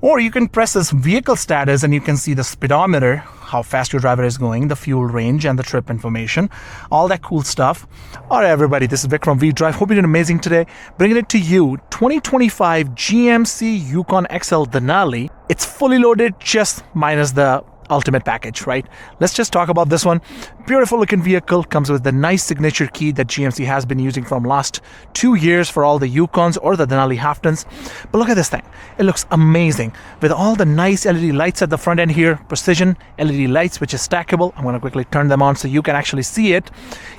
Or you can press this vehicle status and you can see the speedometer, how fast your driver is going, the fuel range and the trip information, all that cool stuff. All right, everybody, this is Vic from V-Drive. Hope you did amazing today. Bringing it to you, 2025 GMC Yukon XL Denali. It's fully loaded, just minus the ultimate package, right? Let's just talk about this one. Beautiful looking vehicle, comes with the nice signature key that GMC has been using from last 2 years for all the Yukons or the Denali Halftons. But look at this thing. It looks amazing with all the nice LED lights at the front end here, precision LED lights, which is stackable. I'm going to quickly turn them on so you can actually see it,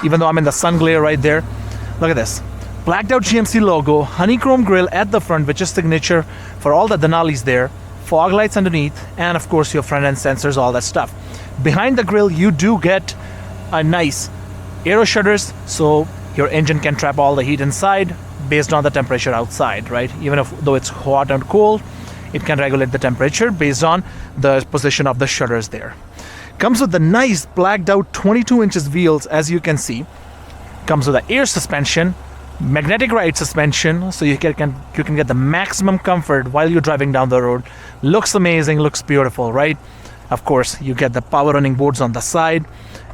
even though I'm in the sun glare right there. Look at this. Blacked out GMC logo, honeycomb grille at the front, which is signature for all the Denalis there. Fog lights underneath, and of course your front end sensors, all that stuff. Behind the grille you do get a nice aero shutters, so your engine can trap all the heat inside based on the temperature outside, right? Even though it's hot and cold, it can regulate the temperature based on the position of the shutters there. Comes with the nice blacked out 22 inches wheels, as you can see. Comes with the air suspension, magnetic ride suspension, so you can get the maximum comfort while you're driving down the road. Looks amazing, looks beautiful, right? Of course, you get the power running boards on the side.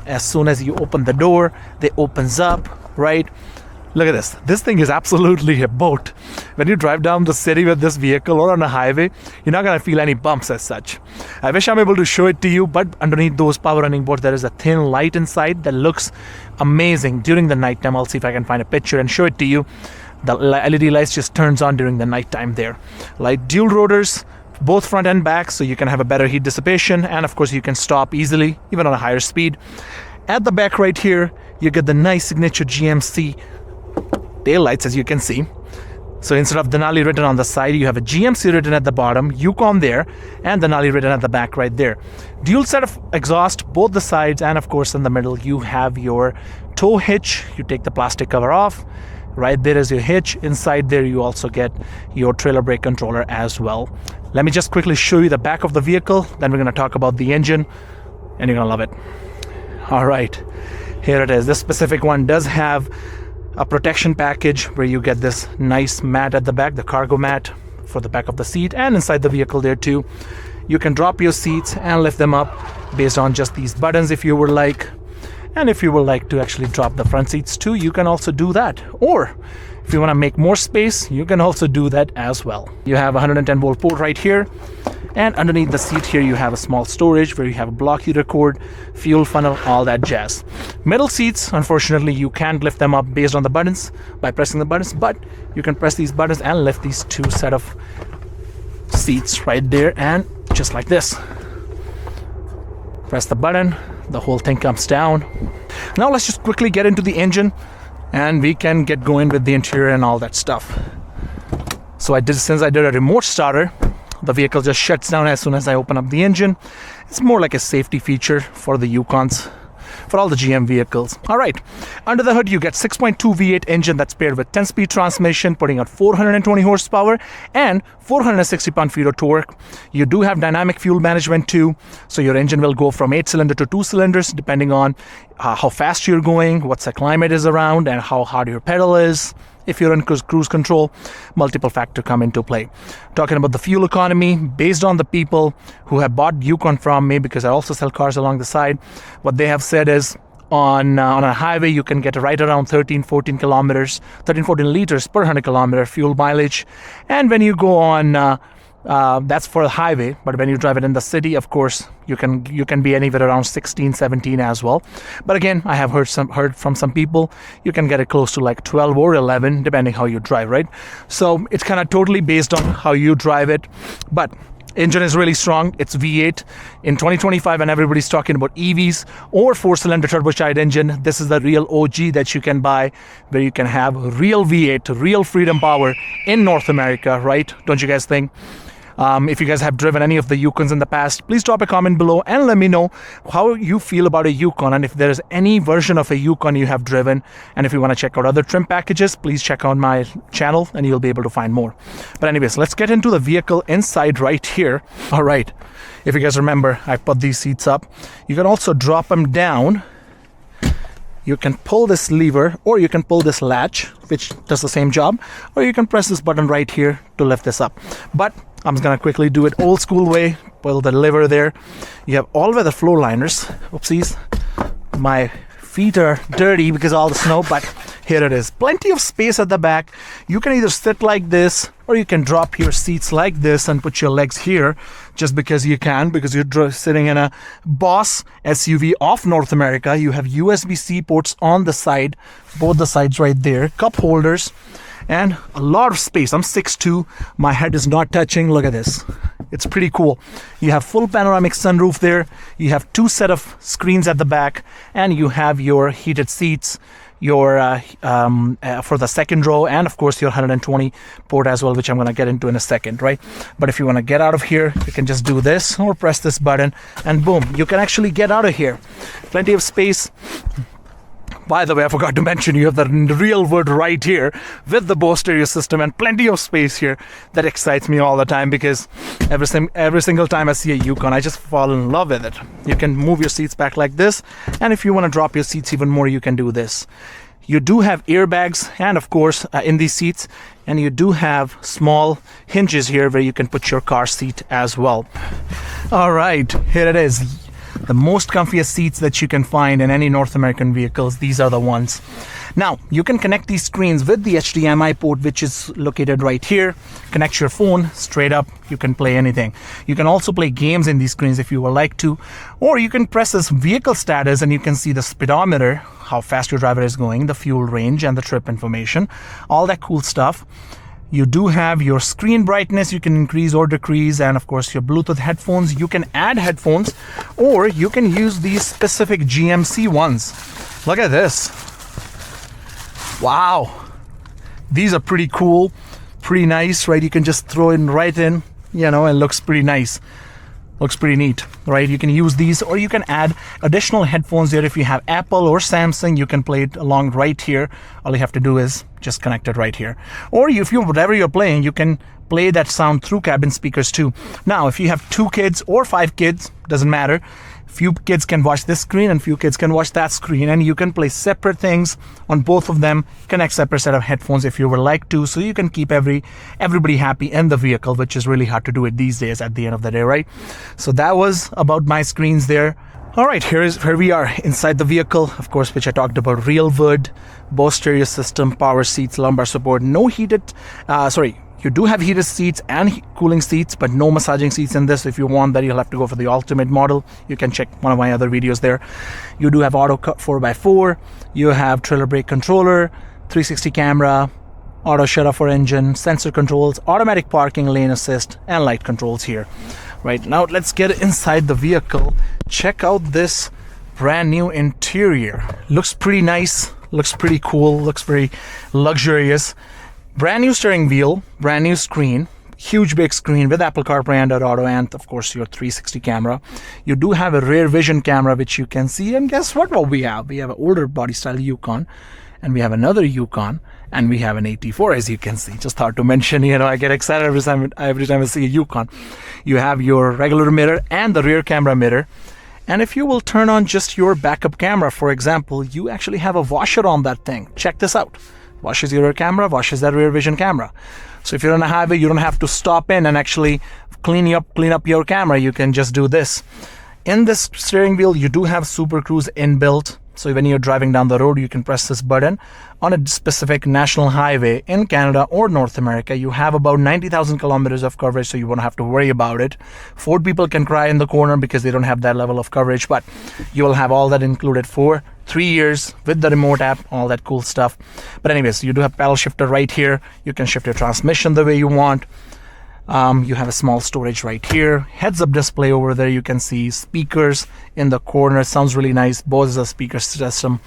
As soon as you open the door, they opens up, right? Look at this. This thing is absolutely a boat. When you drive down the city with this vehicle or on a highway, you're not going to feel any bumps as such. I wish I'm able to show it to you, but underneath those power running boards, there is a thin light inside that looks amazing during the nighttime. I'll see if I can find a picture and show it to you. The LED lights just turns on during the nighttime there. Like dual rotors, both front and back, so you can have a better heat dissipation, and of course you can stop easily, even on a higher speed. At the back right here, you get the nice signature GMC tail lights, as you can see. So instead of Denali written on the side, you have a GMC written at the bottom, Yukon there, and Denali written at the back right there. Dual set of exhaust, both the sides, and of course in the middle you have your tow hitch. You take the plastic cover off. Right there is your hitch. Inside there you also get your trailer brake controller as well. Let me just quickly show you the back of the vehicle, then we're going to talk about the engine, and you're going to love it. All right, here it is. This specific one does have a protection package where you get this nice mat at the back, the cargo mat for the back of the seat, and inside the vehicle there too. You can drop your seats and lift them up based on just these buttons if you would like. And if you would like to actually drop the front seats too, you can also do that. Or if you want to make more space, you can also do that as well. You have a 110 volt port right here, and underneath the seat here you have a small storage where you have a block heater cord, fuel funnel, all that jazz. Middle seats, unfortunately you can't lift them up based on the buttons by pressing the buttons, but you can press these buttons and lift these two set of seats right there, and just like this. Press the button, the whole thing comes down. Now let's just quickly get into the engine and we can get going with the interior and all that stuff. So since I did a remote starter, the vehicle just shuts down as soon as I open up the engine. It's more like a safety feature for the Yukons, for all the GM vehicles. All right, under the hood you get 6.2 V8 engine that's paired with 10-speed transmission, putting out 420 horsepower and 460 pound-feet of torque. You do have dynamic fuel management too, so your engine will go from 8-cylinder to 2 cylinders depending on how fast you're going, what the climate is around, and how hard your pedal is. If you're in cruise control, multiple factors come into play. Talking about the fuel economy, based on the people who have bought Yukon from me, because I also sell cars along the side, what they have said is on a highway you can get right around 13-14 liters per 100 kilometer fuel mileage. And when you go on that's for the highway, but when you drive it in the city, of course you can be anywhere around 16-17 as well. But again, I have heard from some people you can get it close to like 12 or 11 depending how you drive, right? So it's kind of totally based on how you drive it. But engine is really strong. It's V8 in 2025, and everybody's talking about EVs or 4-cylinder turbocharged engine. This is the real OG that you can buy, where you can have real V8, real freedom power in North America, right? Don't you guys think? If you guys have driven any of the Yukons in the past, please drop a comment below and let me know how you feel about a Yukon, and if there is any version of a Yukon you have driven. And if you want to check out other trim packages, please check out my channel and you'll be able to find more. But anyways, let's get into the vehicle inside right here. All right, if you guys remember, I put these seats up. You can also drop them down. You can pull this lever, or you can pull this latch, which does the same job, or you can press this button right here to lift this up. But I'm just gonna quickly do it old school way. Pull the lever there. You have all weather floor liners. Oopsies, my feet are dirty because of all the snow, but here it is. Plenty of space at the back. You can either sit like this, or you can drop your seats like this and put your legs here, just because you can, because you're sitting in a Boss SUV of North America. You have USB-C ports on the side, both the sides right there, cup holders, and a lot of space. I'm 6'2", my head is not touching. Look at this. It's pretty cool. You have full panoramic sunroof there. You have 2 set of screens at the back, and you have your heated seats, your for the second row, and of course your 120 port as well, which I'm going to get into in a second, right? But if you want to get out of here, you can just do this or press this button, and boom, you can actually get out of here. Plenty of space. By the way, I forgot to mention, you have the real wood right here with the Bose stereo system and plenty of space here. That excites me all the time, because every single time I see a Yukon, I just fall in love with it. You can move your seats back like this, and if you want to drop your seats even more, you can do this. You do have airbags, and of course in these seats, and you do have small hinges here where you can put your car seat as well. All right, here it is. The most comfiest seats that you can find in any North American vehicles. These are the ones. Now, you can connect these screens with the HDMI port, which is located right here. Connect your phone straight up. You can play anything. You can also play games in these screens if you would like to. Or you can press this vehicle status and you can see the speedometer, how fast your driver is going, the fuel range, and the trip information. All that cool stuff. You do have your screen brightness, you can increase or decrease, and of course your Bluetooth headphones. You can add headphones, or you can use these specific GMC ones. Look at this. Wow. These are pretty cool, pretty nice, right? You can just throw it right in, you know, it looks pretty nice. Looks pretty neat, right? You can use these, or you can add additional headphones there. If you have Apple or Samsung, you can play it along right here. All you have to do is just connect it right here. Or if you, whatever you're playing, you can play that sound through cabin speakers too. Now, if you have 2 kids or 5 kids, doesn't matter. Few kids can watch this screen and few kids can watch that screen, and you can play separate things on both of them. Connect separate set of headphones if you would like to, so you can keep everybody happy in the vehicle, which is really hard to do it these days at the end of the day, right? So that was about my screens there. All right, here we are inside the vehicle, of course, which I talked about. Real wood, Bose stereo system, power seats, lumbar support, no heated, you do have heated seats and cooling seats, but no massaging seats in this. If you want that, you'll have to go for the ultimate model. You can check one of my other videos there. You do have auto 4x4. You have trailer brake controller, 360 camera, auto shut-off for engine, sensor controls, automatic parking, lane assist, and light controls here. Right, now let's get inside the vehicle. Check out this brand new interior. Looks pretty nice, looks pretty cool, looks very luxurious. Brand new steering wheel, brand new screen, huge big screen with Apple CarPlay, Android Auto, and of course your 360 camera. You do have a rear vision camera, which you can see, and guess what we have? We have an older body style Yukon, and we have another Yukon, and we have an 84, as you can see. Just thought to mention, you know, I get excited every time I see a Yukon. You have your regular mirror and the rear camera mirror. And if you will turn on just your backup camera, for example, you actually have a washer on that thing. Check this out. Washes your rear camera, washes that rear vision camera. So if you're on a highway, you don't have to stop in and actually clean up your camera. You can just do this. In this steering wheel, you do have Super Cruise inbuilt. So when you're driving down the road, you can press this button on a specific national highway in Canada or North America. You have about 90,000 kilometers of coverage, so you won't have to worry about it. Ford people can cry in the corner because they don't have that level of coverage, but you will have all that included for 3 years with the remote app, all that cool stuff. But anyways, you do have paddle shifter right here. You can shift your transmission the way you want. You have a small storage right here, heads-up display over there. You can see speakers in the corner. Sounds really nice. Bose is a speaker system.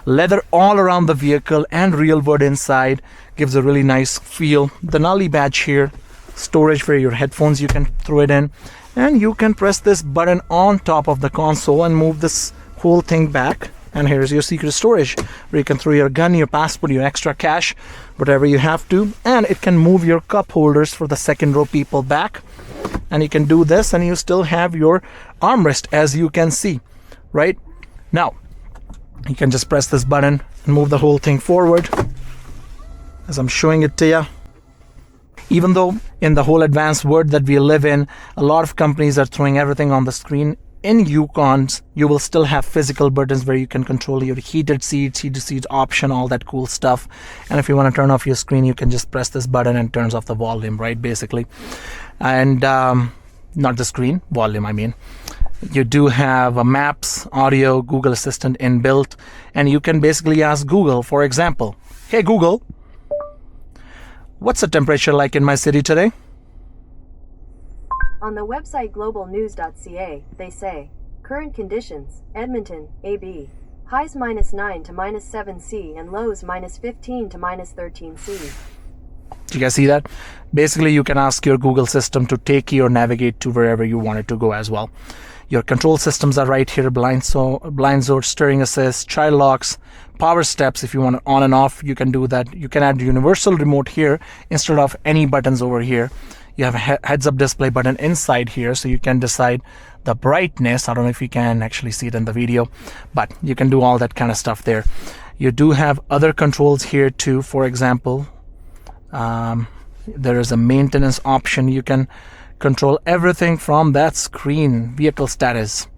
Leather all around the vehicle and real wood inside. Gives a really nice feel. Denali badge here. Storage for your headphones. You can throw it in, and you can press this button on top of the console and move this whole thing back. And here's your secret storage, where you can throw your gun, your passport, your extra cash, whatever you have to. And it can move your cup holders for the second row people back. And you can do this, and you still have your armrest, as you can see. Right? Now, you can just press this button and move the whole thing forward, as I'm showing it to you. Even though in the whole advanced world that we live in, a lot of companies are throwing everything on the screen, in Yukons, you will still have physical buttons where you can control your heated seats option, all that cool stuff. And if you want to turn off your screen, you can just press this button and turns off the volume, right, basically. And not the screen, volume, I mean. You do have a maps, audio, Google Assistant inbuilt, and you can basically ask Google, for example, hey Google, what's the temperature like in my city today? On the website globalnews.ca, they say, current conditions, Edmonton, AB, highs -9 to -7 C and lows -15 to -13 C. Do you guys see that? Basically, you can ask your Google system to take you or navigate to wherever you want it to go as well. Your control systems are right here, blind zone, steering assist, child locks, power steps. If you want it on and off, you can do that. You can add universal remote here instead of any buttons over here. You have a heads-up display button inside here, so you can decide the brightness. I don't know if you can actually see it in the video, but you can do all that kind of stuff there. You do have other controls here too. For example, there is a maintenance option. You can control everything from that screen. Vehicle status.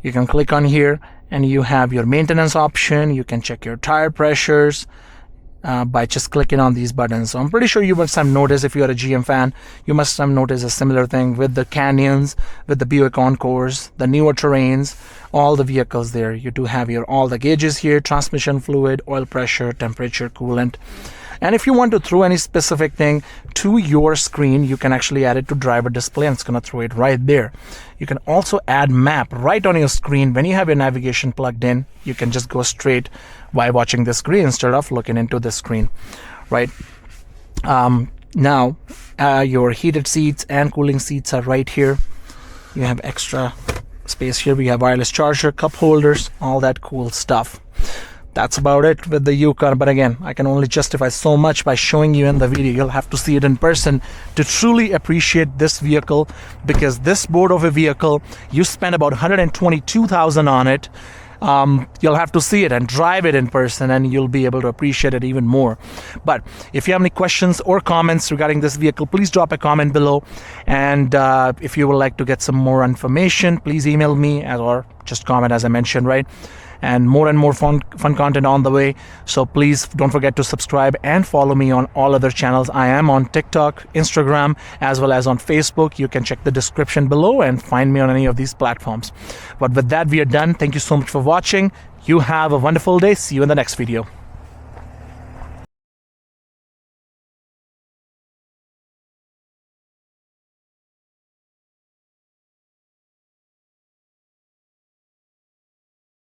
You can click on here and you have your maintenance option. You can check your tire pressures by just clicking on these buttons. So I'm pretty sure you must have noticed, if you're a GM fan, you must have noticed a similar thing with the Canyons, with the Buick Encores, the newer Terrains, all the vehicles there. You do have all the gauges here, transmission fluid, oil pressure, temperature, coolant. And if you want to throw any specific thing to your screen, you can actually add it to driver display and it's going to throw it right there. You can also add map right on your screen. When you have your navigation plugged in, you can just go straight while watching the screen instead of looking into the screen, right? Now, your heated seats and cooling seats are right here. You have extra space here. We have wireless charger, cup holders, all that cool stuff. That's about it with the Yukon. But again, I can only justify so much by showing you in the video. You'll have to see it in person to truly appreciate this vehicle, because this board of a vehicle, you spend about $122,000 on it. You'll have to see it and drive it in person, and you'll be able to appreciate it even more. But if you have any questions or comments regarding this vehicle, please drop a comment below. And if you would like to get some more information, please email me or just comment, as I mentioned, right? And more fun content on the way. So please don't forget to subscribe and follow me on all other channels. I am on TikTok, Instagram, as well as on Facebook. You can check the description below and find me on any of these platforms. But with that, we are done. Thank you so much for watching. You have a wonderful day. See you in the next video.